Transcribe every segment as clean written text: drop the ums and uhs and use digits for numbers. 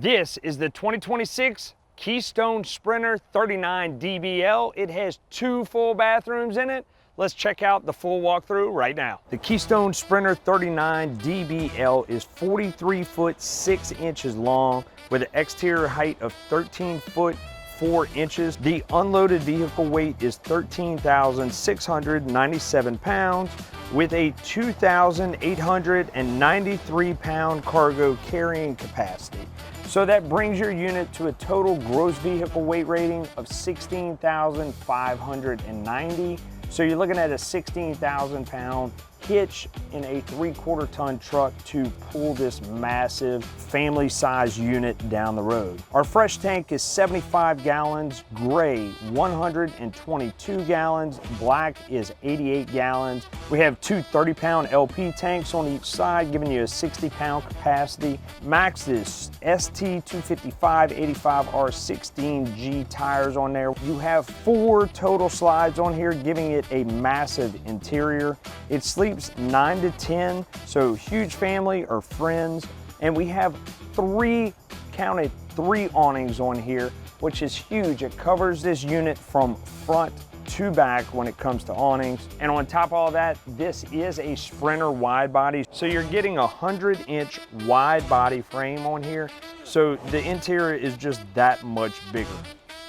This is the 2026 Keystone Sprinter 39 DBL. It has 2 full bathrooms in it. Let's check out the full walkthrough right now. The Keystone Sprinter 39 DBL is 43 foot 6 inches long with an exterior height of 13 foot 4 inches. The unloaded vehicle weight is 13,697 pounds with a 2,893 pound cargo carrying capacity. So that brings your unit to a total gross vehicle weight rating of 16,590. So you're looking at a 16,000 pound hitch in a 3/4 ton truck to pull this massive family size unit down the road. Our fresh tank is 75 gallons, gray 122 gallons, black is 88 gallons. We have 2 30-pound LP tanks on each side, giving you a 60-pound capacity. Max is ST 255 85R16G tires on there. You have 4 total slides on here, giving it a massive interior. It sleeps 9 to 10, so huge family or friends. And we have 3 awnings on here, which is huge. It covers this unit from front to back when it comes to awnings. And on top of all that, this is a Sprinter wide body. So you're getting a 100-inch wide body frame on here. So the interior is just that much bigger.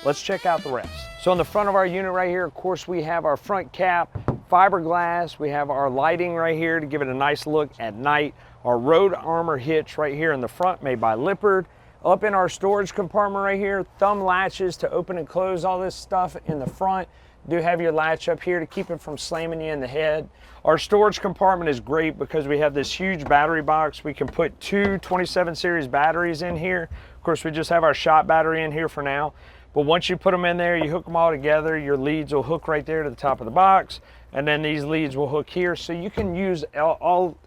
Let's check out the rest. So on the front of our unit right here, of course, we have our front cap, fiberglass. We have our lighting right here to give it a nice look at night. Our road armor hitch right here in the front, made by Lippard. Up in our storage compartment right here, thumb latches to open and close all this stuff in the front. Do have your latch up here to keep it from slamming you in the head. Our storage compartment is great because we have this huge battery box. We can put 2 27 series batteries in here. Of course, we just have our shot battery in here for now. But once you put them in there, you hook them all together, your leads will hook right there to the top of the box, and then these leads will hook here. So you can use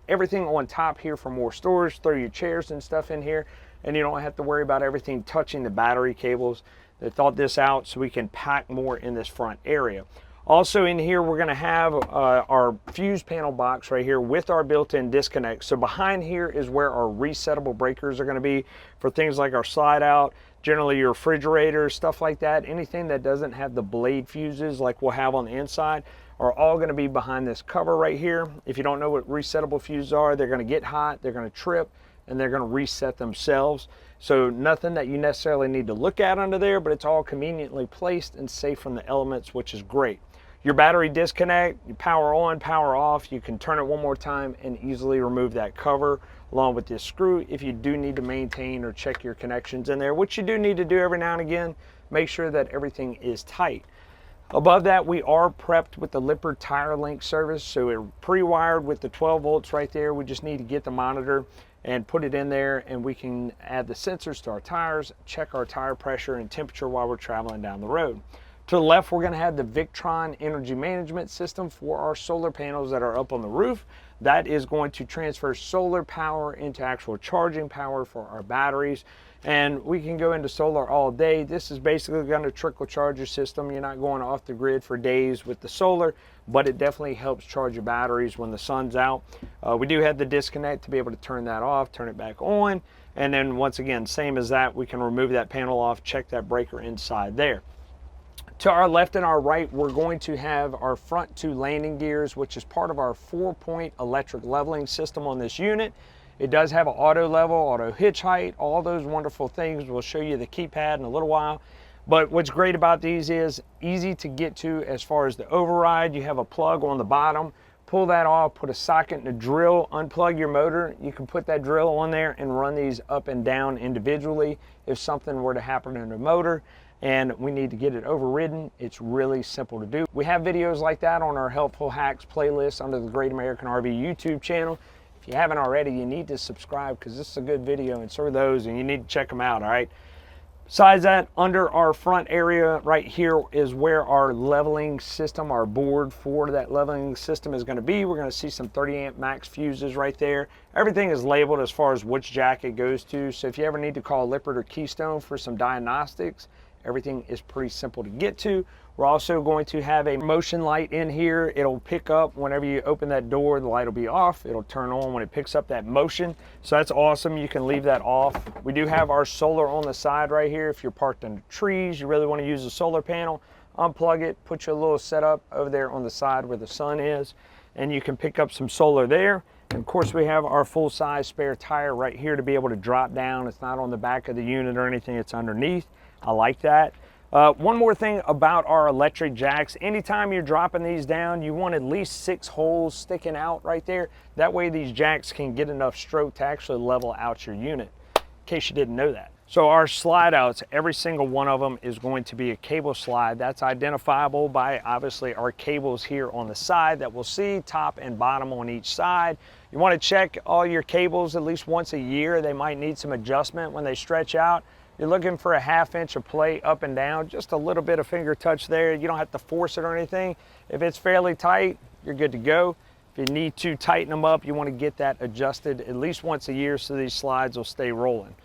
everything on top here for more storage, throw your chairs and stuff in here, and you don't have to worry about everything touching the battery cables. They thought this out so we can pack more in this front area. Also in here, we're gonna have our fuse panel box right here with our built-in disconnect. So behind here is where our resettable breakers are gonna be for things like our slide out, generally your refrigerator, stuff like that. Anything that doesn't have the blade fuses like we'll have on the inside are all gonna be behind this cover right here. If you don't know what resettable fuses are, they're gonna get hot, they're gonna trip, and they're gonna reset themselves. So nothing that you necessarily need to look at under there, but it's all conveniently placed and safe from the elements, which is great. Your battery disconnect, you power on, power off, you can turn it one more time and easily remove that cover along with this screw if you do need to maintain or check your connections in there, which you do need to do every now and again. Make sure that everything is tight. Above that, we are prepped with the Lippard tire link service, so we're pre-wired with the 12 volts right there. We just need to get the monitor and put it in there, and we can add the sensors to our tires, check our tire pressure and temperature while we're traveling down the road. To the left, we're going to have the Victron energy management system for our solar panels that are up on the roof. That is going to transfer solar power into actual charging power for our batteries. And we can go into solar all day. This is basically going to trickle charge your system. You're not going off the grid for days with the solar, but it definitely helps charge your batteries when the sun's out. We do have the disconnect to be able to turn that off, turn it back on. And then once again, same as that, we can remove that panel off, check that breaker inside there. To our left and our right, we're going to have our front 2 landing gears, which is part of our 4-point electric leveling system on this unit. It does have an auto level, auto hitch height, all those wonderful things. We'll show you the keypad in a little while. But what's great about these is easy to get to as far as the override. You have a plug on the bottom, pull that off, put a socket in the drill, unplug your motor. You can put that drill on there and run these up and down individually if something were to happen in the motor and we need to get it overridden. It's really simple to do. We have videos like that on our Helpful Hacks playlist under the Great American RV YouTube channel. If you haven't already, you need to subscribe because this is a good video, and so are those, and you need to check them out, all right? Besides that, under our front area right here is where our leveling system, our board for that leveling system is gonna be. We're gonna see some 30 amp max fuses right there. Everything is labeled as far as which jack it goes to, so if you ever need to call Lippard or Keystone for some diagnostics, Everything is pretty simple to get to. We're also going to have a motion light in here. It'll pick up whenever you open that door, the light will be off. It'll turn on when it picks up that motion. So that's awesome. You can leave that off. We do have our solar on the side right here. If you're parked in the trees, you really want to use a solar panel, unplug it, put your little setup over there on the side where the sun is, and you can pick up some solar there. And of course, we have our full-size spare tire right here to be able to drop down. It's not on the back of the unit or anything, it's underneath. I like that. One more thing about our electric jacks, anytime you're dropping these down, you want at least 6 holes sticking out right there. That way these jacks can get enough stroke to actually level out your unit, in case you didn't know that. So our slide outs, every single one of them is going to be a cable slide. That's identifiable by obviously our cables here on the side that we'll see, top and bottom on each side. You want to check all your cables at least once a year. They might need some adjustment when they stretch out. You're looking for a 1/2 inch of play up and down, just a little bit of finger touch there. You don't have to force it or anything. If it's fairly tight, you're good to go. If you need to tighten them up, you want to get that adjusted at least once a year so these slides will stay rolling.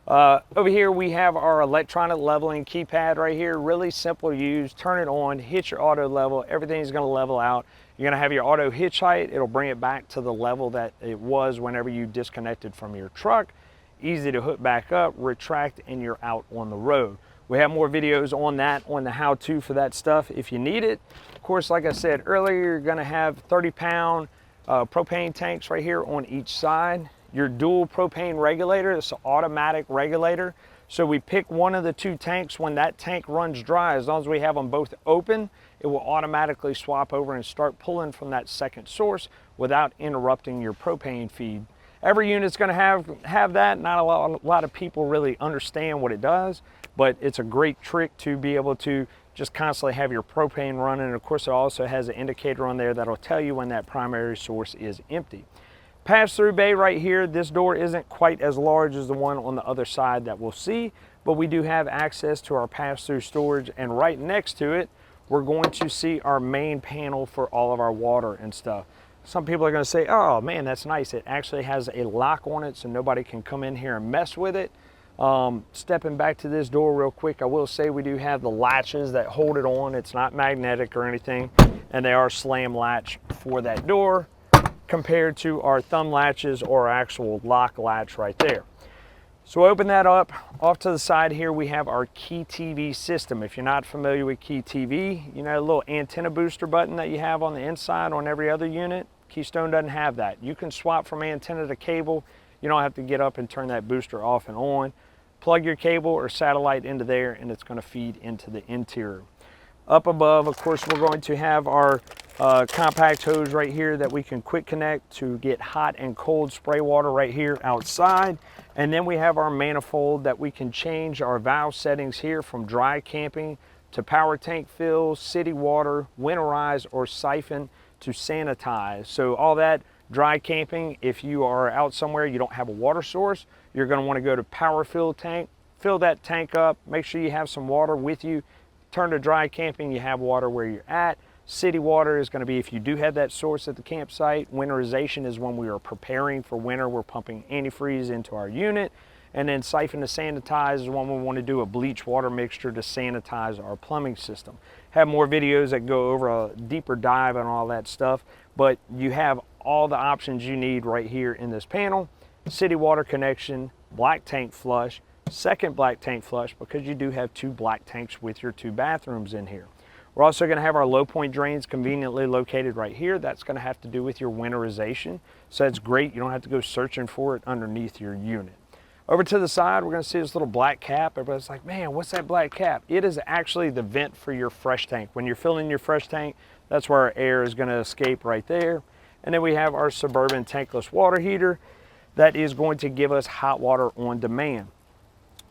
Over here we have our electronic leveling keypad right here. Really simple to use. Turn it on, hit your auto level, everything's going to level out. You're going to have your auto hitch height. It'll bring it back to the level that it was whenever you disconnected from your truck. Easy to hook back up, retract, and you're out on the road. We have more videos on that, on the how-to for that stuff if you need it. Of course, like I said earlier, you're going to have 30-pound propane tanks right here on each side. Your dual propane regulator, it's an automatic regulator. So we pick one of the 2 tanks. When that tank runs dry, as long as we have them both open, it will automatically swap over and start pulling from that second source without interrupting your propane feed. Every unit's going to have that. Not a lot of people really understand what it does, but it's a great trick to be able to just constantly have your propane running. And of course, it also has an indicator on there that'll tell you when that primary source is empty. Pass-through bay right here. This door isn't quite as large as the one on the other side that we'll see, but we do have access to our pass-through storage, and right next to it, we're going to see our main panel for all of our water and stuff. Some people are going to say, oh man, that's nice. It actually has a lock on it so nobody can come in here and mess with it. Stepping back to this door real quick, I will say we do have the latches that hold it on. It's not magnetic or anything, and they are slam latch for that door compared to our thumb latches or actual lock latch right there. So open that up. Off to the side here, we have our Key TV system. If you're not familiar with Key TV, you know, a little antenna booster button that you have on the inside on every other unit. Keystone doesn't have that. You can swap from antenna to cable. You don't have to get up and turn that booster off and on. Plug your cable or satellite into there and it's going to feed into the interior. Up above, of course, we're going to have our compact hose right here that we can quick connect to get hot and cold spray water right here outside. And then we have our manifold that we can change our valve settings here from dry camping to power tank fill, city water, winterize, or siphon to sanitize. So all that dry camping, if you are out somewhere, you don't have a water source, you're going to want to go to power fill tank, fill that tank up, make sure you have some water with you. Turn to dry camping, you have water where you're at. City water is going to be if you do have that source at the campsite. Winterization is when we are preparing for winter. We're pumping antifreeze into our unit. And then siphon to sanitize is when we want to do a bleach water mixture to sanitize our plumbing system. Have more videos that go over a deeper dive on all that stuff, but you have all the options you need right here in this panel. City water connection, black tank flush, second black tank flush, because you do have 2 black tanks with your 2 bathrooms in here. We're also going to have our low point drains conveniently located right here. That's going to have to do with your winterization. So that's great. You don't have to go searching for it underneath your unit. Over to the side, we're going to see this little black cap. Everybody's like, man, what's that black cap? It is actually the vent for your fresh tank. When you're filling your fresh tank, that's where our air is going to escape right there. And then we have our Suburban tankless water heater that is going to give us hot water on demand.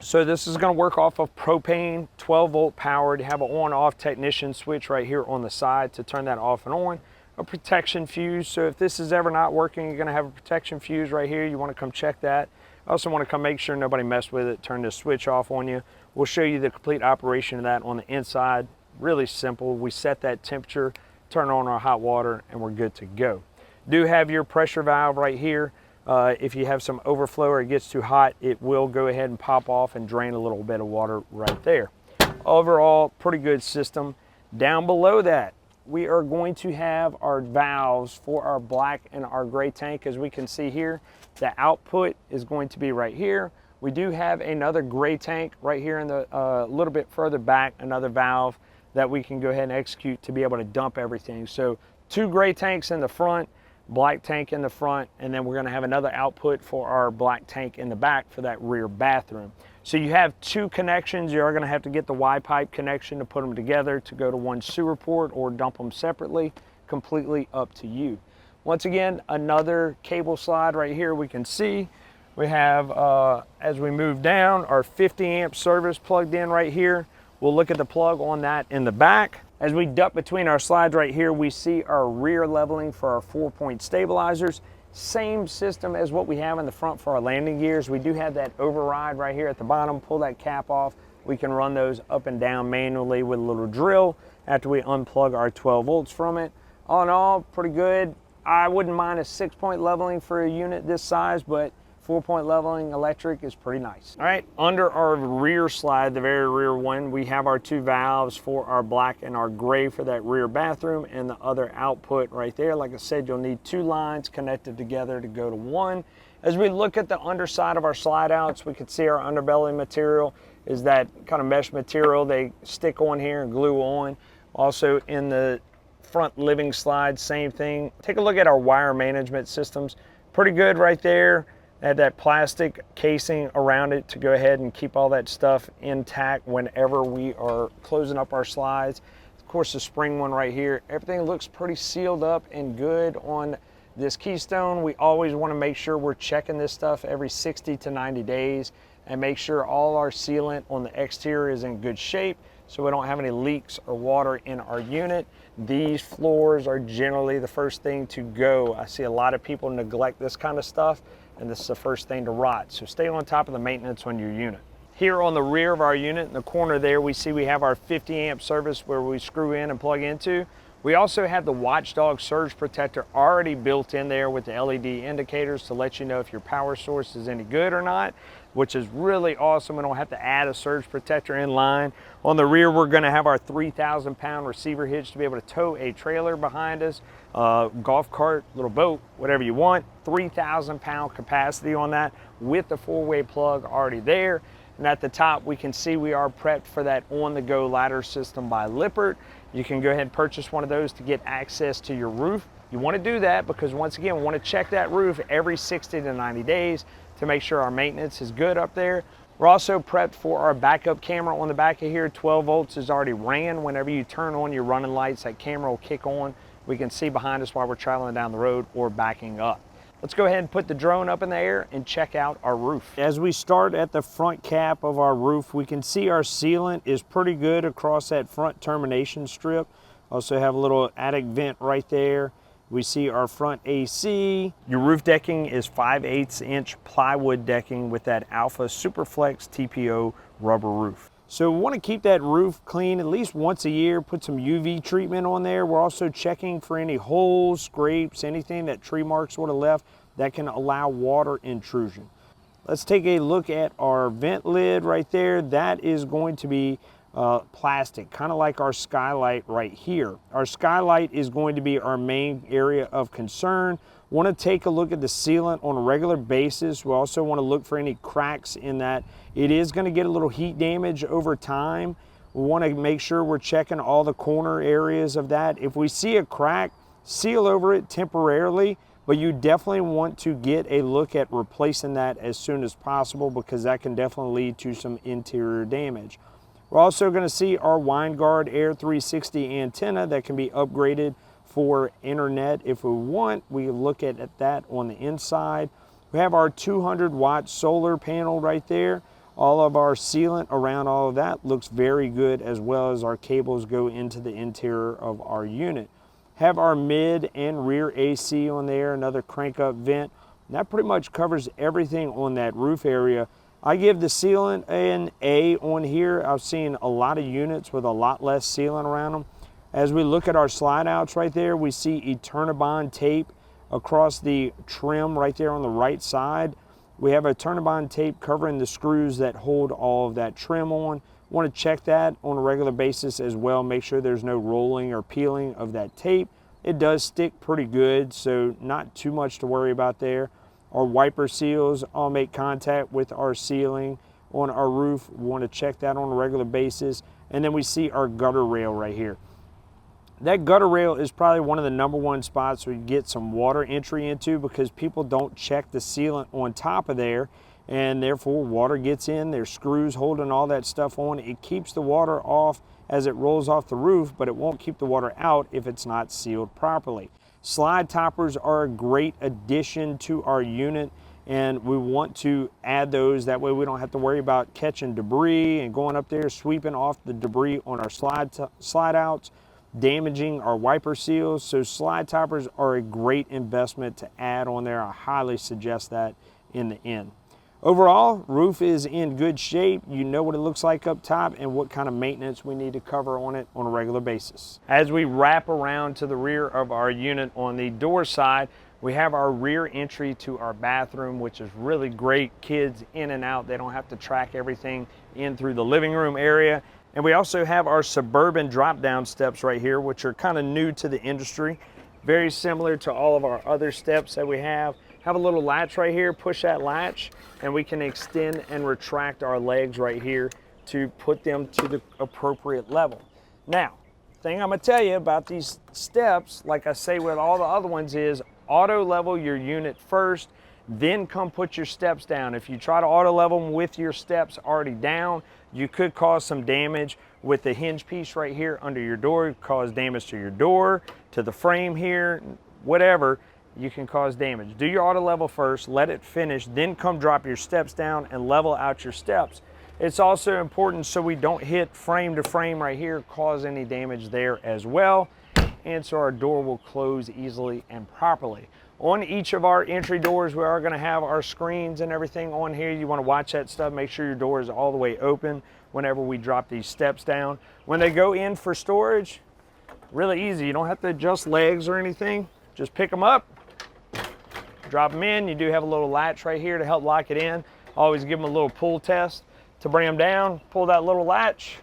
So this is going to work off of propane, 12-volt powered. You have an on-off technician switch right here on the side to turn that off and on. A protection fuse, so if this is ever not working, you're going to have a protection fuse right here. You want to come check that. I also want to come make sure nobody messed with it, turn the switch off on you. We'll show you the complete operation of that on the inside. Really simple. We set that temperature, turn on our hot water, and we're good to go. Do have your pressure valve right here. If you have some overflow or it gets too hot, it will go ahead and pop off and drain a little bit of water right there. Overall, pretty good system. Down below that, we are going to have our valves for our black and our gray tank. As we can see here, the output is going to be right here. We do have another gray tank right here in the a little bit further back, another valve that we can go ahead and execute to be able to dump everything. So 2 gray tanks in the front, black tank in the front, and then we're going to have another output for our black tank in the back for that rear bathroom. So you have 2 connections. You are going to have to get the Y-pipe connection to put them together to go to one sewer port or dump them separately. Completely up to you. Once again, another cable slide right here we can see. We have, as we move down, our 50 amp service plugged in right here. We'll look at the plug on that in the back. As we duck between our slides right here, we see our rear leveling for our 4-point stabilizers. Same system as what we have in the front for our landing gears. We do have that override right here at the bottom. Pull that cap off. We can run those up and down manually with a little drill after we unplug our 12 volts from it. All in all, pretty good. I wouldn't mind a 6-point leveling for a unit this size, but 4-point leveling electric is pretty nice. All right, under our rear slide, the very rear one, we have our 2 valves for our black and our gray for that rear bathroom, and the other output right there. Like I said, you'll need 2 lines connected together to go to one. As we look at the underside of our slide outs, we can see our underbelly material is that kind of mesh material. They stick on here and glue on. Also in the front living slide, same thing. Take a look at our wire management systems. Pretty good right there. Add that plastic casing around it to go ahead and keep all that stuff intact whenever we are closing up our slides. Of course, the spring one right here, everything looks pretty sealed up and good on this Keystone. We always want to make sure we're checking this stuff every 60 to 90 days and make sure all our sealant on the exterior is in good shape so we don't have any leaks or water in our unit. These floors are generally the first thing to go. I see a lot of people neglect this kind of stuff, and this is the first thing to rot. So stay on top of the maintenance on your unit. Here on the rear of our unit, in the corner there, we see we have our 50 amp service where we screw in and plug into. We also have the Watchdog surge protector already built in there with the LED indicators to let you know if your power source is any good or not, which is really awesome. We don't have to add a surge protector in line. On the rear, we're gonna have our 3,000 pound receiver hitch to be able to tow a trailer behind us, golf cart, little boat, whatever you want. 3,000 pound capacity on that with the 4-way plug already there. And at the top, we can see we are prepped for that on-the-go ladder system by Lippert. You can go ahead and purchase one of those to get access to your roof. You want to do that because, once again, we want to check that roof every 60 to 90 days to make sure our maintenance is good up there. We're also prepped for our backup camera on the back of here. 12 volts is already ran. Whenever you turn on your running lights, that camera will kick on. We can see behind us while we're traveling down the road or backing up. Let's go ahead and put the drone up in the air and check out our roof. As we start at the front cap of our roof, we can see our sealant is pretty good across that front termination strip. Also have a little attic vent right there. We see our front AC. Your roof decking is 5/8 inch plywood decking with that Alpha Superflex TPO rubber roof. So we want to keep that roof clean at least once a year, put some UV treatment on there. We're also checking for any holes, scrapes, anything that tree marks would have left that can allow water intrusion. Let's take a look at our vent lid right there. That is going to be plastic, kind of like our skylight right here. Our skylight is going to be our main area of concern. Want to take a look at the sealant on a regular basis. We also want to look for any cracks in that. It is going to get a little heat damage over time. We want to make sure we're checking all the corner areas of that. If we see a crack, seal over it temporarily, but you definitely want to get a look at replacing that as soon as possible because that can definitely lead to some interior damage. We're also going to see our WineGuard Air 360 antenna that can be upgraded for internet if we want. We look at that on the inside. We have our 200 watt solar panel right there. All of our sealant around all of that looks very good, as well as our cables go into the interior of our unit. Have our mid and rear AC on there, another crank up vent. And that pretty much covers everything on that roof area. I give the sealant an A on here. I've seen a lot of units with a lot less sealant around them. As we look at our slide outs right there, we see Eternabond tape across the trim right there on the right side. We have a turn-bond tape covering the screws that hold all of that trim on. Want to check that on a regular basis as well. Make sure there's no rolling or peeling of that tape. It does stick pretty good, so not too much to worry about there. Our wiper seals all make contact with our ceiling on our roof. We want to check that on a regular basis. And then we see our gutter rail right here. That gutter rail is probably one of the #1 spots we get some water entry into, because people don't check the sealant on top of there, and therefore water gets in. There's screws holding all that stuff on. It keeps the water off as it rolls off the roof, but it won't keep the water out if it's not sealed properly. Slide toppers are a great addition to our unit, and we want to add those. That way we don't have to worry about catching debris and going up there sweeping off the debris on our slide outs, damaging our wiper seals. So slide toppers are a great investment to add on there. I highly suggest that in the end. Overall, roof is in good shape. You know what it looks like up top and what kind of maintenance we need to cover on it on a regular basis. As we wrap around to the rear of our unit on the door side, we have our rear entry to our bathroom, which is really great. Kids in and out, they don't have to track everything in through the living room area. And we also have our Suburban drop-down steps right here, which are kind of new to the industry. Very similar to all of our other steps that we have. Have a little latch right here, push that latch, and we can extend and retract our legs right here to put them to the appropriate level. Now, thing I'm gonna tell you about these steps, like I say with all the other ones, is auto level your unit first, then come put your steps down. If you try to auto level them with your steps already down, you could cause some damage with the hinge piece right here under your door, cause damage to your door, to the frame here, whatever. You can cause damage. Do your auto level first, let it finish, then come drop your steps down and level out your steps. It's also important so we don't hit frame to frame right here, cause any damage there as well, and so our door will close easily and properly. On each of our entry doors, we are going to have our screens and everything on here. You want to watch that stuff, make sure your door is all the way open whenever we drop these steps down. When they go in for storage, really easy. You don't have to adjust legs or anything. Just pick them up, drop them in. You do have a little latch right here to help lock it in. Always give them a little pull test to bring them down. Pull that little latch,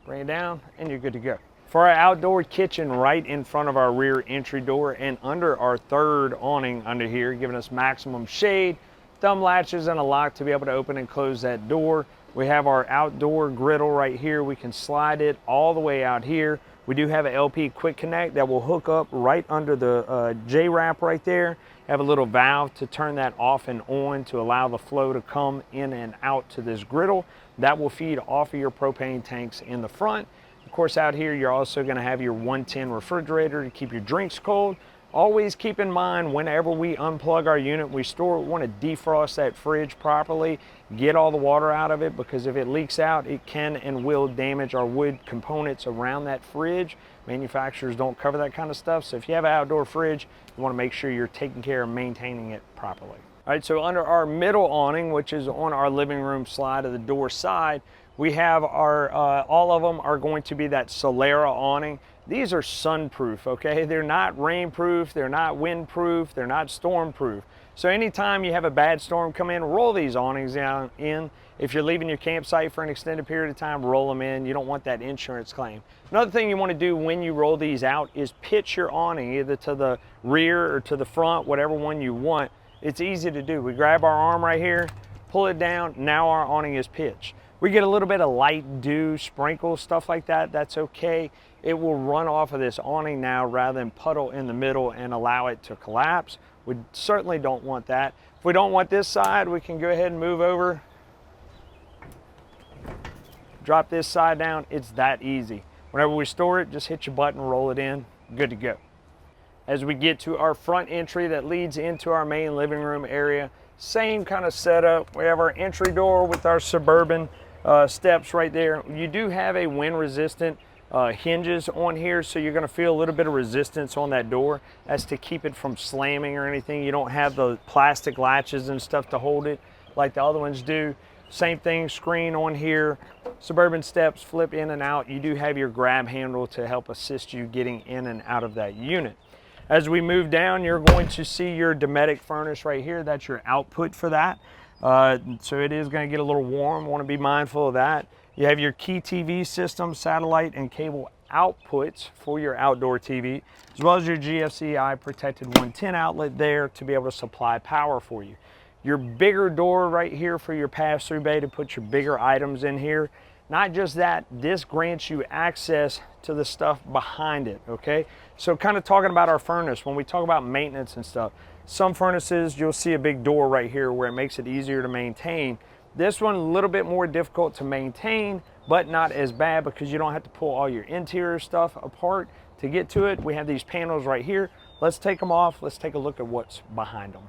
bring it down, and you're good to go. For our outdoor kitchen right in front of our rear entry door and under our third awning under here, giving us maximum shade, thumb latches and a lock to be able to open and close that door. We have our outdoor griddle right here. We can slide it all the way out here. We do have an LP quick connect that will hook up right under the J-wrap right there. Have a little valve to turn that off and on to allow the flow to come in and out to this griddle. That will feed off of your propane tanks in the front. Of course, out here, you're also going to have your 110 refrigerator to keep your drinks cold. Always keep in mind, whenever we unplug our unit, we want to defrost that fridge properly, get all the water out of it, because if it leaks out, it can and will damage our wood components around that fridge. Manufacturers don't cover that kind of stuff, so if you have an outdoor fridge, you want to make sure you're taking care of maintaining it properly. All right, so under our middle awning, which is on our living room slide of the door side, we have our, all of them are going to be that Solera awning. These are sunproof, okay? They're not rainproof, they're not windproof, they're not stormproof. So anytime you have a bad storm come in, roll these awnings down in. If you're leaving your campsite for an extended period of time, roll them in. You don't want that insurance claim. Another thing you want to do when you roll these out is pitch your awning either to the rear or to the front, whatever one you want. It's easy to do. We grab our arm right here, pull it down, now our awning is pitched. We get a little bit of light dew, sprinkles, stuff like that, that's okay. It will run off of this awning now rather than puddle in the middle and allow it to collapse. We certainly don't want that. If we don't want this side, we can go ahead and move over, drop this side down. It's that easy. Whenever we store it, just hit your button, roll it in, good to go. As we get to our front entry that leads into our main living room area, same kind of setup. We have our entry door with our Suburban steps right there. You do have a wind resistant hinges on here, so you're going to feel a little bit of resistance on that door. That's to keep it from slamming or anything. You don't have the plastic latches and stuff to hold it like the other ones do. Same thing, screen on here. Suburban steps flip in and out. You do have your grab handle to help assist you getting in and out of that unit. As we move down, you're going to see your Dometic furnace right here. That's your output for that. So it is going to get a little warm. Want to be mindful of that. You have your Key TV system, satellite and cable outputs for your outdoor TV, as well as your GFCI protected 110 outlet there to be able to supply power for you. Your bigger door right here for your pass-through bay to put your bigger items in here. Not just that, this grants you access to the stuff behind it, okay? So kind of talking about our furnace, when we talk about maintenance and stuff, some furnaces, you'll see a big door right here where it makes it easier to maintain. This one, a little bit more difficult to maintain, but not as bad because you don't have to pull all your interior stuff apart to get to it. We have these panels right here. Let's take them off. Let's take a look at what's behind them.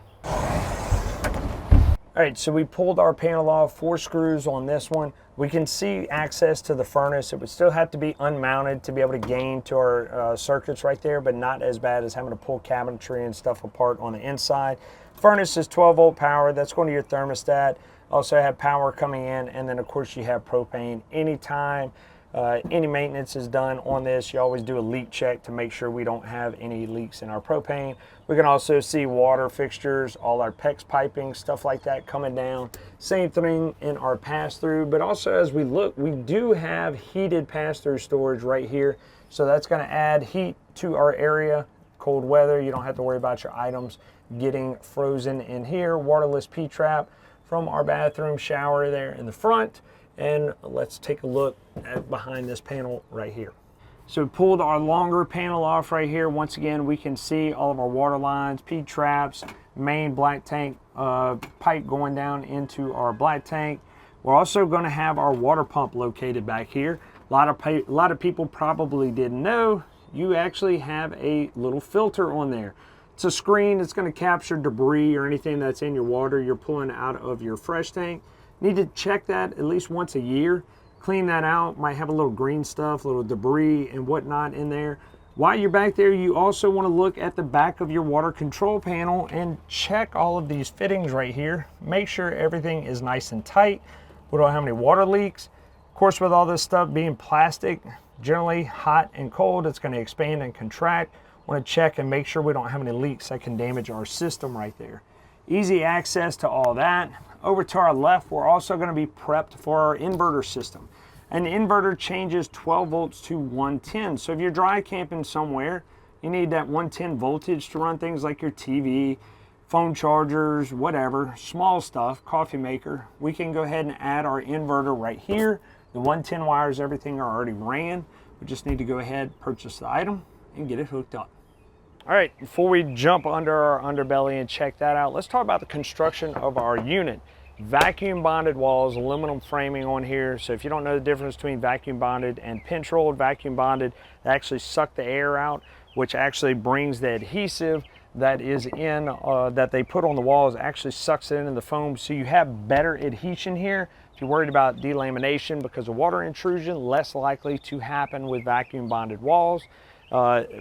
All right, so we pulled our panel off, 4 screws on this one. We can see access to the furnace. It would still have to be unmounted to be able to gain to our circuits right there, but not as bad as having to pull cabinetry and stuff apart on the inside. Furnace is 12-volt power. That's going to your thermostat. Also have power coming in, and then of course you have propane. Anytime any maintenance is done on this, you always do a leak check to make sure we don't have any leaks in our propane. We can also see water fixtures, all our PEX piping, stuff like that coming down. Same thing in our pass-through, but also as we look, we do have heated pass-through storage right here. So that's gonna add heat to our area. Cold weather, you don't have to worry about your items getting frozen in here. Waterless P-trap from our bathroom shower there in the front. And let's take a look at behind this panel right here. So we pulled our longer panel off right here. Once again, we can see all of our water lines, P-traps, main black tank pipe going down into our black tank. We're also going to have our water pump located back here. A lot of people probably didn't know you actually have a little filter on there. It's a screen. It's going to capture debris or anything that's in your water you're pulling out of your fresh tank. Need to check that at least once a year. Clean that out. Might have a little green stuff, little debris and whatnot in there. While you're back there, you also want to look at the back of your water control panel and check all of these fittings right here. Make sure everything is nice and tight. We don't have any water leaks. Of course, with all this stuff being plastic, generally hot and cold, it's going to expand and contract. Want to check and make sure we don't have any leaks that can damage our system right there. Easy access to all that. Over to our left, we're also going to be prepped for our inverter system. An inverter changes 12 volts to 110. So if you're dry camping somewhere, you need that 110 voltage to run things like your TV, phone chargers, whatever, small stuff, coffee maker. We can go ahead and add our inverter right here. The 110 wires, everything are already ran. We just need to go ahead, purchase the item, and get it hooked up. All right, before we jump under our underbelly and check that out, let's talk about the construction of our unit. Vacuum bonded walls, aluminum framing on here. So if you don't know the difference between vacuum bonded and pinch rolled, vacuum bonded, they actually suck the air out, which actually brings the adhesive that is in, that they put on the walls, actually sucks it into the foam. So you have better adhesion here. If you're worried about delamination because of water intrusion, less likely to happen with vacuum bonded walls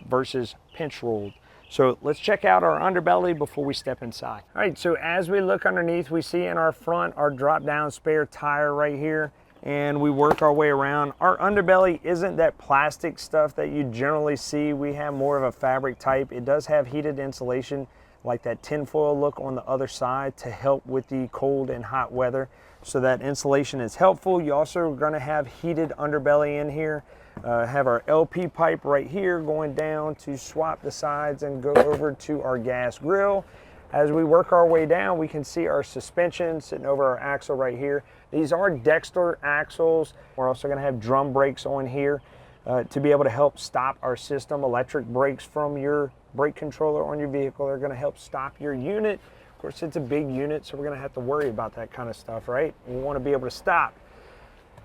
versus pinch rolled. So let's check out our underbelly before we step inside. All right, so as we look underneath, we see in our front our drop down spare tire right here, and we work our way around. Our underbelly isn't that plastic stuff that you generally see. We have more of a fabric type. It does have heated insulation, like that tinfoil look on the other side to help with the cold and hot weather. So that insulation is helpful. You also are gonna have heated underbelly in here. Have our LP pipe right here going down to swap the sides and go over to our gas grill. As we work our way down, we can see our suspension sitting over our axle right here. These are Dexter axles. We're also going to have drum brakes on here to be able to help stop our system. Electric brakes from your brake controller on your vehicle are going to help stop your unit. Of course, it's a big unit, so we're going to have to worry about that kind of stuff, right? We want to be able to stop.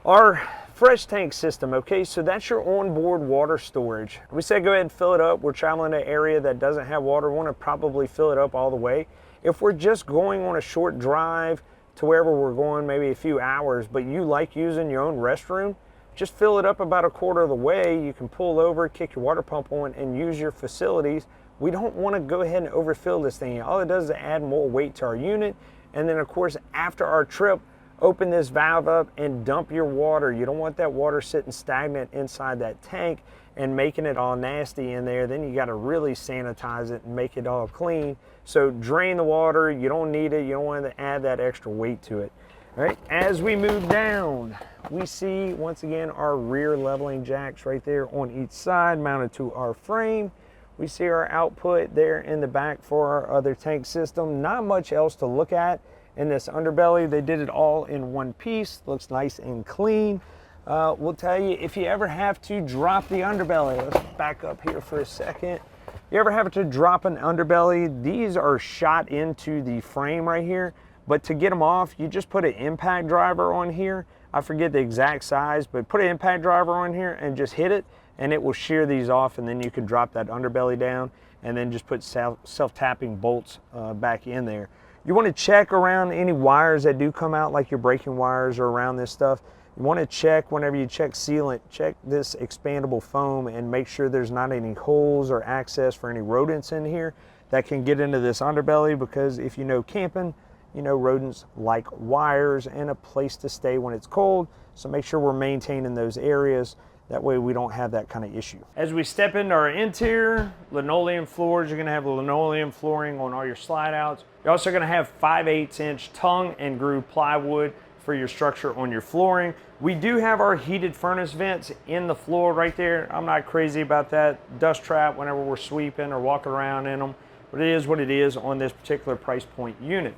Our fresh tank system, okay, so that's your onboard water storage. We said go ahead and fill it up. We're traveling in an area that doesn't have water. We want to probably fill it up all the way. If we're just going on a short drive to wherever we're going, maybe a few hours, but you like using your own restroom, just fill it up about a quarter of the way. You can pull over, kick your water pump on, and use your facilities. We don't want to go ahead and overfill this thing. All it does is add more weight to our unit. And then, of course, after our trip, open this valve up and dump your water. You don't want that water sitting stagnant inside that tank and making it all nasty in there. Then you got to really sanitize it and make it all clean. So drain the water. You don't need it. You don't want to add that extra weight to it. All right, as we move down, we see once again our rear leveling jacks right there on each side mounted to our frame. We see our output there in the back for our other tank system. Not much else to look at in this underbelly. They did it all in one piece. Looks nice and clean. We'll tell you, if you ever have to drop the underbelly, let's back up here for a second. If you ever have to drop an underbelly, these are shot into the frame right here. But to get them off, you just put an impact driver on here. I forget the exact size, but put an impact driver on here and just hit it, and it will shear these off, and then you can drop that underbelly down and then just put self-tapping bolts back in there. You want to check around any wires that do come out, like your braking wires or around this stuff. You want to check, whenever you check sealant, check this expandable foam and make sure there's not any holes or access for any rodents in here that can get into this underbelly, because if you know camping, you know rodents like wires and a place to stay when it's cold. So make sure we're maintaining those areas. That way we don't have that kind of issue. As we step into our interior, linoleum floors, you're gonna have linoleum flooring on all your slide outs. You're also gonna have 5/8 inch tongue and groove plywood for your structure on your flooring. We do have our heated furnace vents in the floor right there. I'm not crazy about that. Dust trap whenever we're sweeping or walking around in them. But it is what it is on this particular price point unit.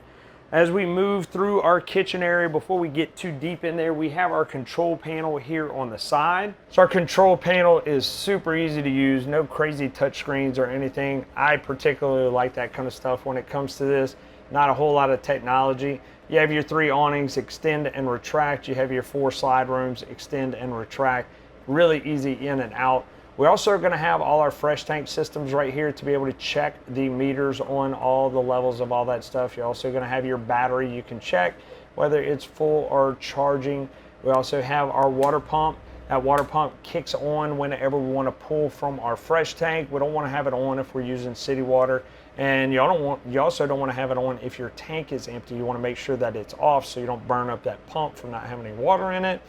As we move through our kitchen area, before we get too deep in there, we have our control panel here on the side. So our control panel is super easy to use, no crazy touch screens or anything. I particularly like that kind of stuff when it comes to this. Not a whole lot of technology. You have your 3 awnings, extend and retract. You have your 4 slide rooms, extend and retract. Really easy in and out. We're also going to have all our fresh tank systems right here to be able to check the meters on all the levels of all that stuff. You're also going to have your battery you can check whether it's full or charging. We also have our water pump. That water pump kicks on whenever we want to pull from our fresh tank. We don't want to have it on if we're using city water, and you also don't want to have it on if your tank is empty. You want to make sure that it's off so you don't burn up that pump from not having any water in it.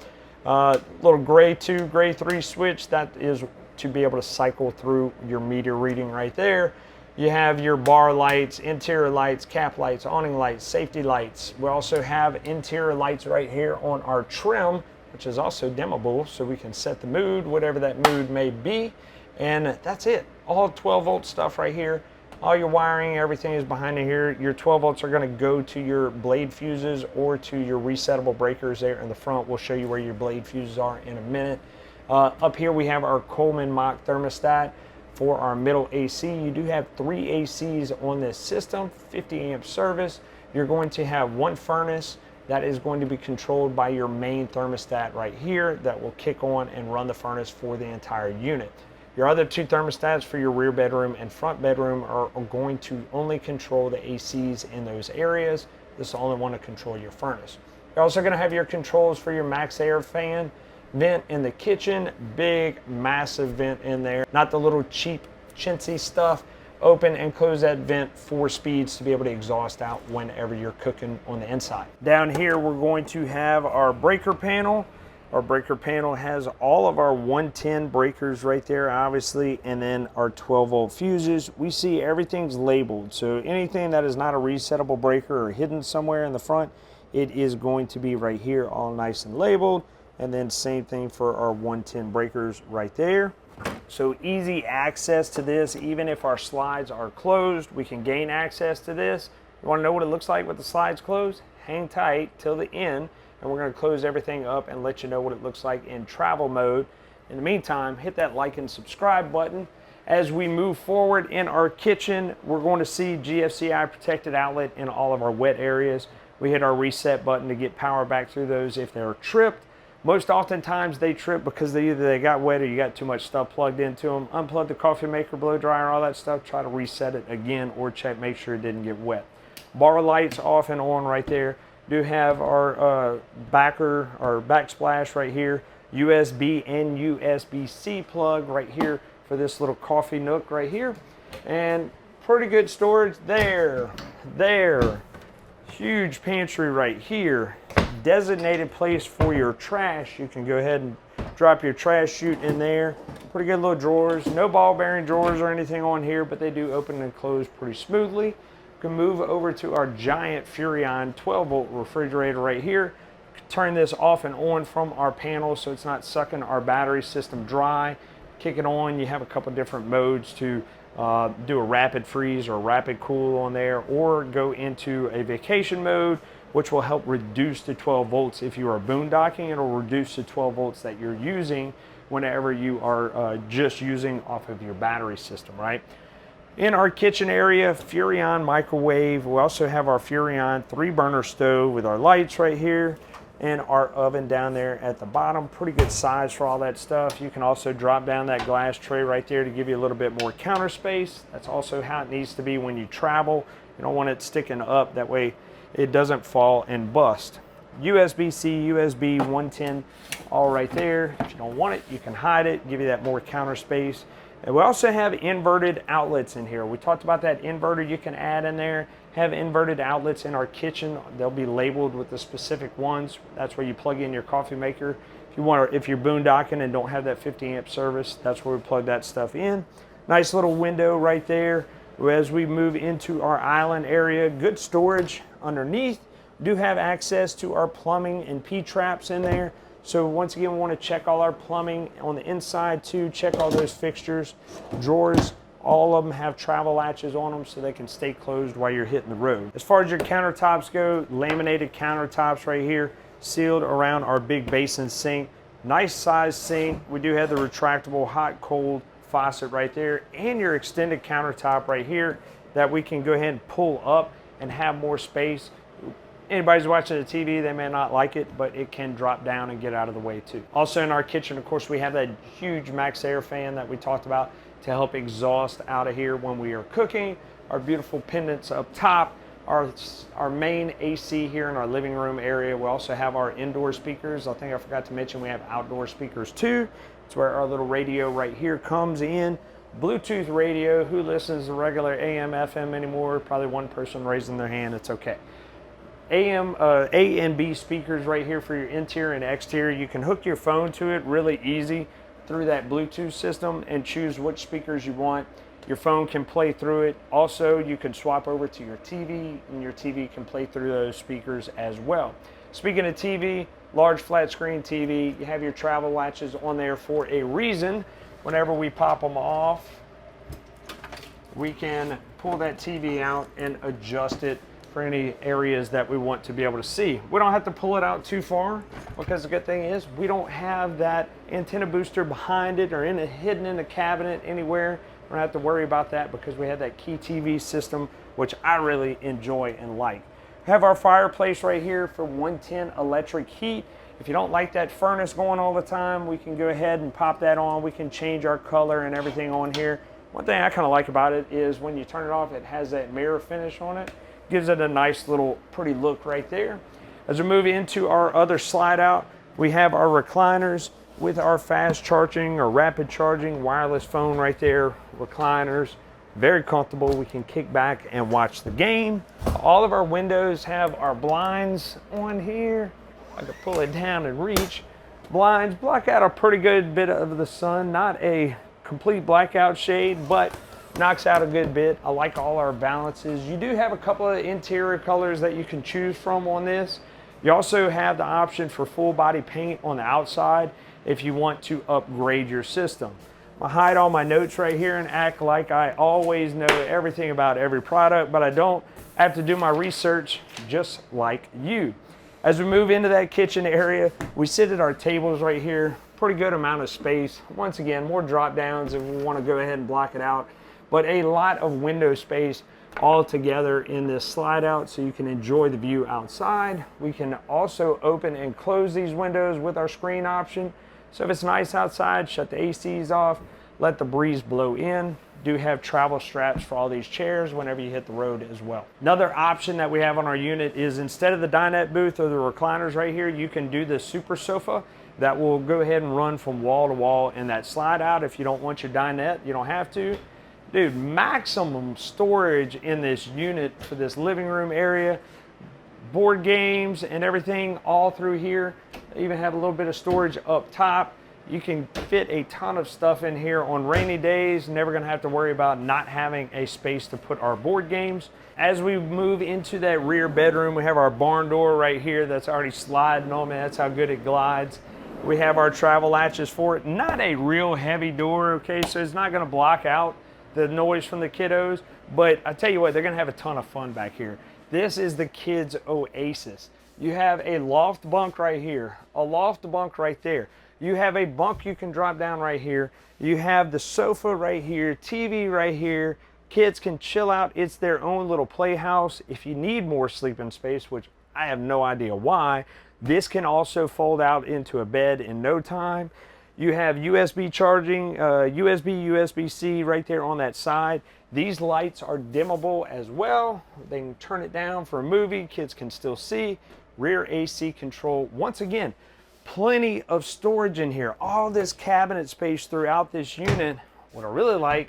Little gray 2, gray 3 switch, that is to be able to cycle through your meter reading right there. You have your bar lights, interior lights, cap lights, awning lights, safety lights. We also have interior lights right here on our trim, which is also dimmable, so we can set the mood, whatever that mood may be. And that's it. All 12 volt stuff right here. All your wiring, everything is behind here. Your 12 volts are going to go to your blade fuses or to your resettable breakers there in the front. We'll show you where your blade fuses are in a minute. Up here we have our Coleman Mach thermostat for our middle AC. You do have 3 ACs on this system, 50 amp service. You're going to have 1 furnace that is going to be controlled by your main thermostat right here that will kick on and run the furnace for the entire unit. Your other 2 thermostats for your rear bedroom and front bedroom are going to only control the ACs in those areas. This is the only one to control your furnace. You're also going to have your controls for your max air fan vent in the kitchen. Big, massive vent in there. Not the little cheap, chintzy stuff. Open and close that vent 4 speeds to be able to exhaust out whenever you're cooking on the inside. Down here, we're going to have our breaker panel. Our breaker panel has all of our 110 breakers right there, obviously, and then our 12 volt fuses. We see everything's labeled, so anything that is not a resettable breaker or hidden somewhere in the front, it is going to be right here, all nice and labeled. And then same thing for our 110 breakers right there. So easy access to this. Even if our slides are closed, we can gain access to this. You want to know what it looks like with the slides closed? Hang tight till the end, and we're going to close everything up and let you know what it looks like in travel mode. In the meantime, hit that like and subscribe button. As we move forward in our kitchen, we're going to see GFCI protected outlet in all of our wet areas. We hit our reset button to get power back through those if they're tripped. Most oftentimes they trip because either they got wet or you got too much stuff plugged into them. Unplug the coffee maker, blow dryer, all that stuff. Try to reset it again or check, make sure it didn't get wet. Bar lights off and on right there. Do have our backsplash right here. USB and USB-C plug right here for this little coffee nook right here. And pretty good storage there. Huge pantry right here. designated place for your trash. You can go ahead and drop your trash chute in there. Pretty good little drawers. No ball bearing drawers or anything on here, but they do open and close pretty smoothly. You can move over to our giant Furrion 12-volt refrigerator right here. Turn this off and on from our panel so it's not sucking our battery system dry. Kick it on. You have a couple different modes to do a rapid freeze or a rapid cool on there, or go into a vacation mode, which will help reduce the 12 volts. If you are boondocking, it'll reduce the 12 volts that you're using whenever you are just using off of your battery system, right? In our kitchen area, Furrion microwave. We also have our Furrion 3-burner stove with our lights right here, and our oven down there at the bottom. Pretty good size for all that stuff. You can also drop down that glass tray right there to give you a little bit more counter space. That's also how it needs to be when you travel. You don't want it sticking up, that way it doesn't fall and bust. USB-C, USB 110, all right there. If you don't want it, you can hide it, give you that more counter space. And we also have inverted outlets in here. We talked about that inverter you can add in there. Have inverted outlets in our kitchen. They'll be labeled with the specific ones. That's where you plug in your coffee maker. If you're boondocking and don't have that 50 amp service, that's where we plug that stuff in. Nice little window right there. As we move into our island area, good storage underneath. We do have access to our plumbing and P-traps in there. So once again, we want to check all our plumbing on the inside too, check all those fixtures, drawers. All of them have travel latches on them so they can stay closed while you're hitting the road. As far as your countertops go, laminated countertops right here, sealed around our big basin sink. Nice size sink. We do have the retractable hot cold faucet right there, and your extended countertop right here that we can go ahead and pull up and have more space. Anybody's watching the TV, they may not like it, but it can drop down and get out of the way too. Also in our kitchen, of course, we have that huge max air fan that we talked about to help exhaust out of here when we are cooking. Our beautiful pendants up top, our main AC here in our living room area. We also have our indoor speakers. I think I forgot to mention we have outdoor speakers too. It's where our little radio right here comes in. Bluetooth radio. Who listens to regular AM, FM anymore? Probably one person raising their hand. It's okay. A and B speakers right here for your interior and exterior. You can hook your phone to it really easy through that Bluetooth system and choose which speakers you want. Your phone can play through it. Also, you can swap over to your TV, and your TV can play through those speakers as well. Speaking of TV, large flat screen TV, you have your travel latches on there for a reason. Whenever we pop them off, we can pull that TV out and adjust it for any areas that we want to be able to see. We don't have to pull it out too far, because the good thing is we don't have that antenna booster behind it or hidden in the cabinet anywhere. We don't have to worry about that because we have that Key TV system, which I really enjoy and like. We have our fireplace right here for 110 electric heat. If you don't like that furnace going all the time, we can go ahead and pop that on. We can change our color and everything on here. One thing I kind of like about it is when you turn it off, it has that mirror finish on it. Gives it a nice little pretty look right there. As we move into our other slide out, we have our recliners with our fast charging or rapid charging wireless phone right there. Recliners, very comfortable. We can kick back and watch the game. All of our windows have our blinds on here. I can pull it down and reach. Blinds block out a pretty good bit of the sun. Not a complete blackout shade, but knocks out a good bit. I like all our balances. You do have a couple of interior colors that you can choose from on this. You also have the option for full body paint on the outside if you want to upgrade your system. I hide all my notes right here and act like I always know everything about every product, but I don't. I have to do my research just like you. As we move into that kitchen area, we sit at our tables right here. Pretty good amount of space. Once again, more drop downs if we want to go ahead and block it out. But a lot of window space all together in this slide out so you can enjoy the view outside. We can also open and close these windows with our screen option. So if it's nice outside, shut the ACs off, let the breeze blow in. Do have travel straps for all these chairs whenever you hit the road as well. Another option that we have on our unit is instead of the dinette booth or the recliners right here, you can do the super sofa that will go ahead and run from wall to wall in that slide out. If you don't want your dinette, you don't have to. Dude, maximum storage in this unit for this living room area. board games and everything all through here. Even have a little bit of storage up top. You can fit a ton of stuff in here on rainy days. Never gonna have to worry about not having a space to put our board games. As we move into that rear bedroom, we have our barn door right here that's already sliding on me. That's how good it glides. We have our travel latches for it. Not a real heavy door, okay? So it's not gonna block out the noise from the kiddos, but I tell you what, they're gonna have a ton of fun back here. This is the kids' oasis. You have a loft bunk right here, a loft bunk right there. You have a bunk you can drop down right here. You have the sofa right here, TV right here. Kids can chill out. It's their own little playhouse. If you need more sleeping space, which I have no idea why, this can also fold out into a bed in no time. You have USB charging, USB, USB-C right there on that side. These lights are dimmable as well. They can turn it down for a movie. Kids can still see. Rear AC control. Once again, plenty of storage in here. All this cabinet space throughout this unit. What I really like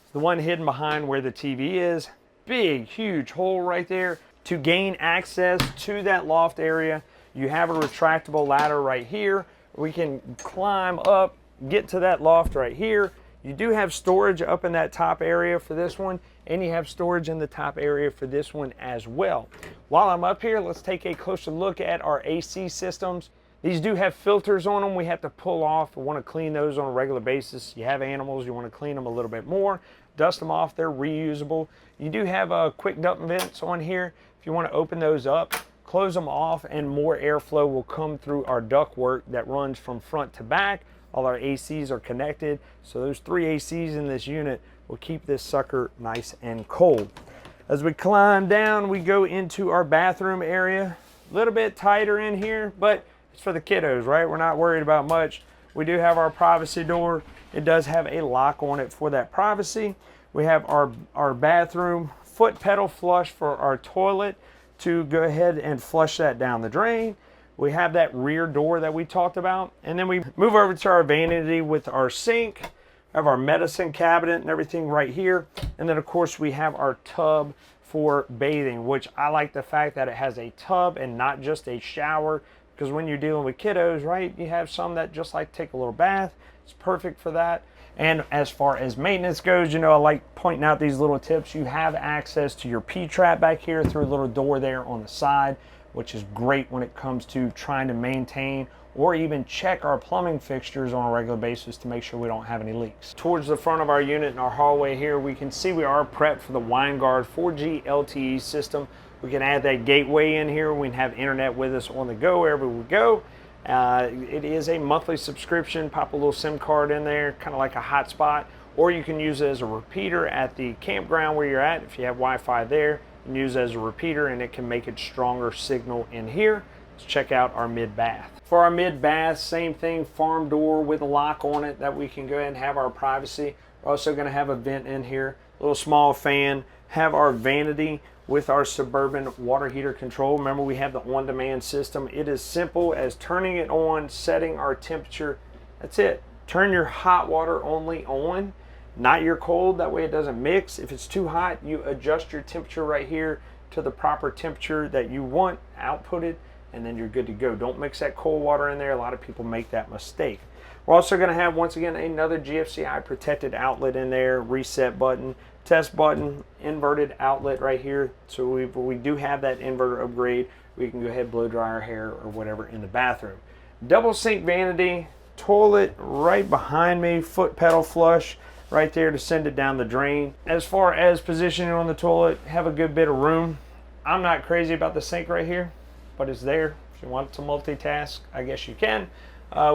is the one hidden behind where the TV is. Big, huge hole right there. To gain access to that loft area, you have a retractable ladder right here. We can climb up, get to that loft right here. You do have storage up in that top area for this one, and you have storage in the top area for this one as well. While I'm up here, let's take a closer look at our AC systems. These do have filters on them we have to pull off. We want to clean those on a regular basis. You have animals, you want to clean them a little bit more, dust them off, they're reusable. You do have quick duct vents on here. If you want to open those up, close them off, and more airflow will come through our ductwork that runs from front to back. All our ACs are connected, so those 3 ACs in this unit will keep this sucker nice and cold. As we climb down, we go into our bathroom area. A little bit tighter in here, but it's for the kiddos, right? We're not worried about much. We do have our privacy door. It does have a lock on it for that privacy. We have our bathroom foot pedal flush for our toilet to go ahead and flush that down the drain. We have that rear door that we talked about. And then we move over to our vanity with our sink, have our medicine cabinet and everything right here. And then of course we have our tub for bathing, which I like the fact that it has a tub and not just a shower, because when you're dealing with kiddos, right, you have some that just like to take a little bath. It's perfect for that. And as far as maintenance goes, you know, I like pointing out these little tips. You have access to your P-trap back here through a little door there on the side, which is great when it comes to trying to maintain or even check our plumbing fixtures on a regular basis to make sure we don't have any leaks. Towards the front of our unit in our hallway here, we can see we are prepped for the WineGuard 4G LTE system. We can add that gateway in here. We can have internet with us on the go wherever we go. It is a monthly subscription. Pop a little SIM card in there, kind of like a hotspot, or you can use it as a repeater at the campground where you're at. If you have Wi-Fi there, you can use it as a repeater and it can make it stronger signal in here. Let's check out our mid-bath. For our mid-bath, same thing, farm door with a lock on it that we can go ahead and have our privacy. We're also going to have a vent in here, a little small fan, have our vanity with our Suburban water heater control. Remember, we have the on-demand system. It is simple as turning it on, setting our temperature. That's it. Turn your hot water only on, not your cold. That way it doesn't mix. If it's too hot, you adjust your temperature right here to the proper temperature that you want outputted, and then you're good to go. Don't mix that cold water in there. A lot of people make that mistake. We're also going to have, once again, another GFCI protected outlet in there, reset button, test button, inverted outlet right here. So we do have that inverter upgrade. We can go ahead and blow dry our hair or whatever in the bathroom. Double sink vanity, toilet right behind me, foot pedal flush right there to send it down the drain. As far as positioning on the toilet, have a good bit of room. I'm not crazy about the sink right here, but it's there. If you want to multitask, I guess you can.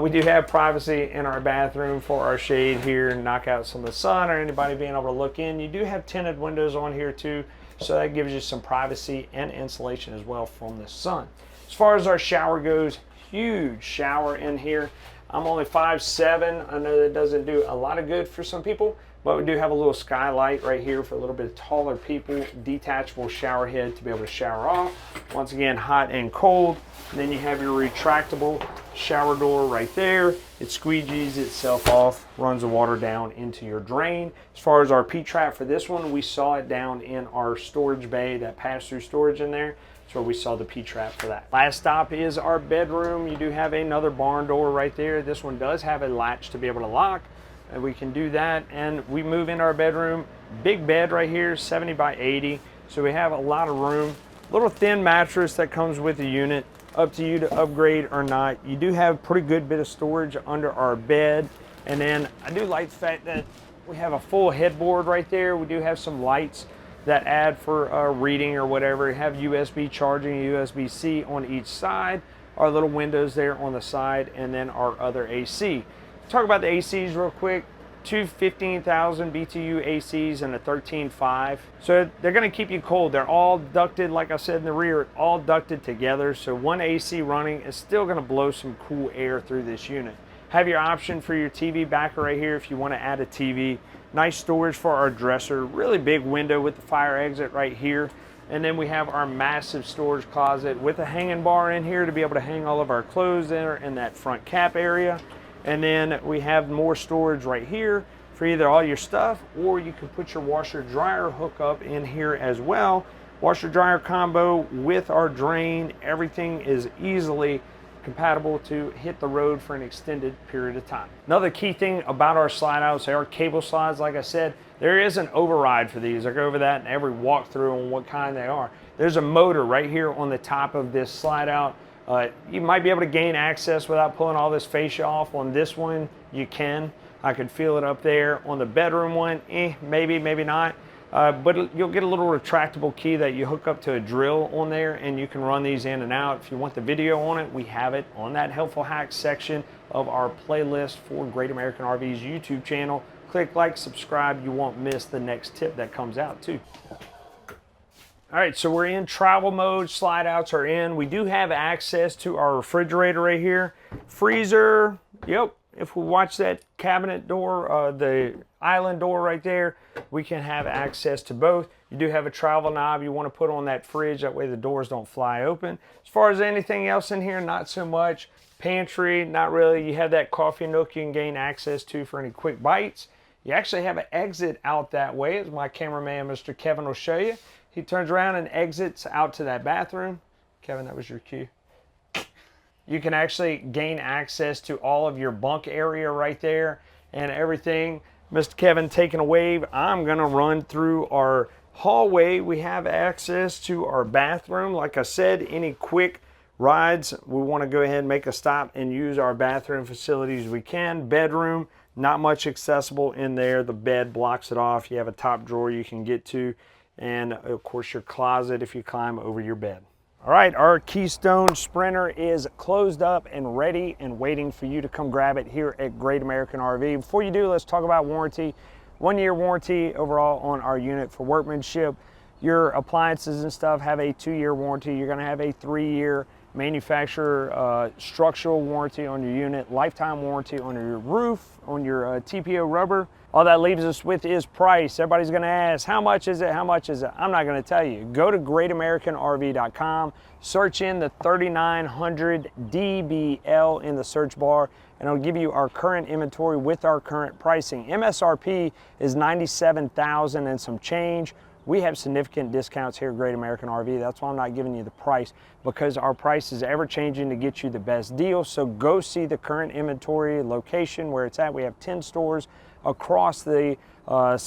We do have privacy in our bathroom for our shade here and knock out some of the sun or anybody being able to look in. You do have tinted windows on here too, so that gives you some privacy and insulation as well from the sun. As far as our shower goes, huge shower in here. I'm only 5'7". I know that doesn't do a lot of good for some people, but we do have a little skylight right here for a little bit taller people, detachable shower head to be able to shower off. Once again, hot and cold. And then you have your retractable shower door right there. It squeegees itself off, runs the water down into your drain. As far as our P-trap for this one, we saw it down in our storage bay, that pass-through storage in there. As That's where we saw the P-trap for that. Last stop is our bedroom. You do have another barn door right there. This one does have a latch to be able to lock, and we can do that. And we move into our bedroom. Big bed right here, 70 by 80. So we have a lot of room. Little thin mattress that comes with the unit. Up to you to upgrade or not. You do have a pretty good bit of storage under our bed. And then I do like the fact that we have a full headboard right there. We do have some lights that add for reading or whatever. We have USB charging, USB-C on each side. Our little windows there on the side, and then our other AC. Talk about the ACs real quick. Two 15,000 BTU ACs and a 13.5. So they're gonna keep you cold. They're all ducted, like I said in the rear, all ducted together. So one AC running is still gonna blow some cool air through this unit. Have your option for your TV backer right here if you wanna add a TV. Nice storage for our dresser. Really big window with the fire exit right here. And then we have our massive storage closet with a hanging bar in here to be able to hang all of our clothes there in that front cap area. And then we have more storage right here for either all your stuff, or you can put your washer dryer hookup in here as well. Washer dryer combo with our drain. Everything is easily compatible to hit the road for an extended period of time. Another key thing about our slide outs, they are cable slides. Like I said, there is an override for these. I go over that in every walkthrough on what kind they are. There's a motor right here on the top of this slide out. You might be able to gain access without pulling all this fascia off. On this one, you can. I could feel it up there. On the bedroom one, maybe, maybe not. But you'll get a little retractable key that you hook up to a drill on there, and you can run these in and out. If you want the video on it, we have it on that helpful hacks section of our playlist for Great American RV's YouTube channel. Click like, subscribe. You won't miss the next tip that comes out too. All right, so we're in travel mode. Slide outs are in. We do have access to our refrigerator right here. Freezer, yep. If we watch that cabinet door, the island door right there, we can have access to both. You do have a travel knob you want to put on that fridge. That way the doors don't fly open. As far as anything else in here, not so much. Pantry, not really. You have that coffee nook you can gain access to for any quick bites. You actually have an exit out that way, as my cameraman, Mr. Kevin, will show you. He turns around and exits out to that bathroom. Kevin, that was your cue. You can actually gain access to all of your bunk area right there and everything. Mr. Kevin taking a wave. I'm gonna run through our hallway. We have access to our bathroom. Like I said, any quick rides, we wanna go ahead and make a stop and use our bathroom facilities we can. Bedroom, not much accessible in there. The bed blocks it off. You have a top drawer you can get to. And of course your closet if you climb over your bed. All right, our Keystone Sprinter is closed up and ready and waiting for you to come grab it here at Great American RV. Before you do, let's talk about warranty. 1 year warranty overall on our unit for workmanship. Your appliances and stuff have a 2-year warranty. You're gonna have a 3-year manufacturer structural warranty on your unit, lifetime warranty on your roof, on your TPO rubber. All that leaves us with is price. Everybody's gonna ask, how much is it, how much is it? I'm not gonna tell you. Go to greatamericanrv.com, search in the 3900 DBL in the search bar, and it'll give you our current inventory with our current pricing. MSRP is $97,000 and some change. We have significant discounts here at Great American RV. That's why I'm not giving you the price, because our price is ever changing to get you the best deal. So go see the current inventory location where it's at. We have 10 stores across the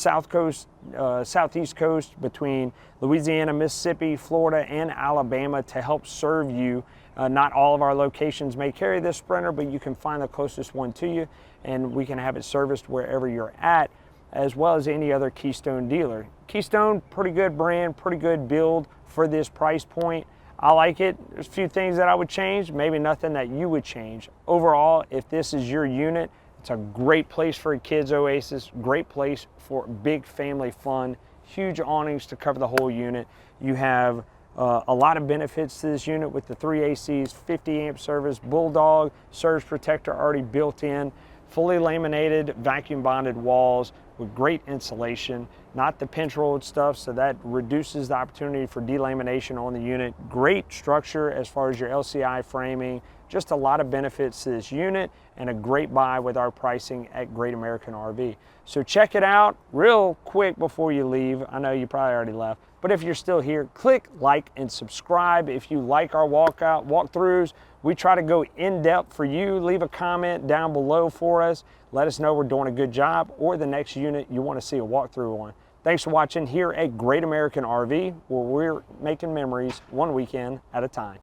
southeast coast between Louisiana, Mississippi, Florida, and Alabama to help serve you. Not all of our locations may carry this Sprinter, but you can find the closest one to you, and we can have it serviced wherever you're at, as well as any other Keystone dealer. Keystone, pretty good brand, pretty good build for this price point. I like it. There's a few things that I would change, maybe nothing that you would change. Overall, if this is your unit, it's a great place for a kids oasis, great place for big family fun, huge awnings to cover the whole unit. You have a lot of benefits to this unit with the 3 ACs, 50 amp service, Bulldog, surge protector already built in, fully laminated, vacuum bonded walls, with great insulation, not the pinch rolled stuff, so that reduces the opportunity for delamination on the unit. Great structure as far as your LCI framing, just a lot of benefits to this unit, and a great buy with our pricing at Great American RV. So check it out real quick before you leave. I know you probably already left, but if you're still here, click like and subscribe. If you like our walkthroughs, we try to go in depth for you. Leave a comment down below for us. Let us know we're doing a good job, or the next unit you want to see a walkthrough on. Thanks for watching here at Great American RV, where we're making memories one weekend at a time.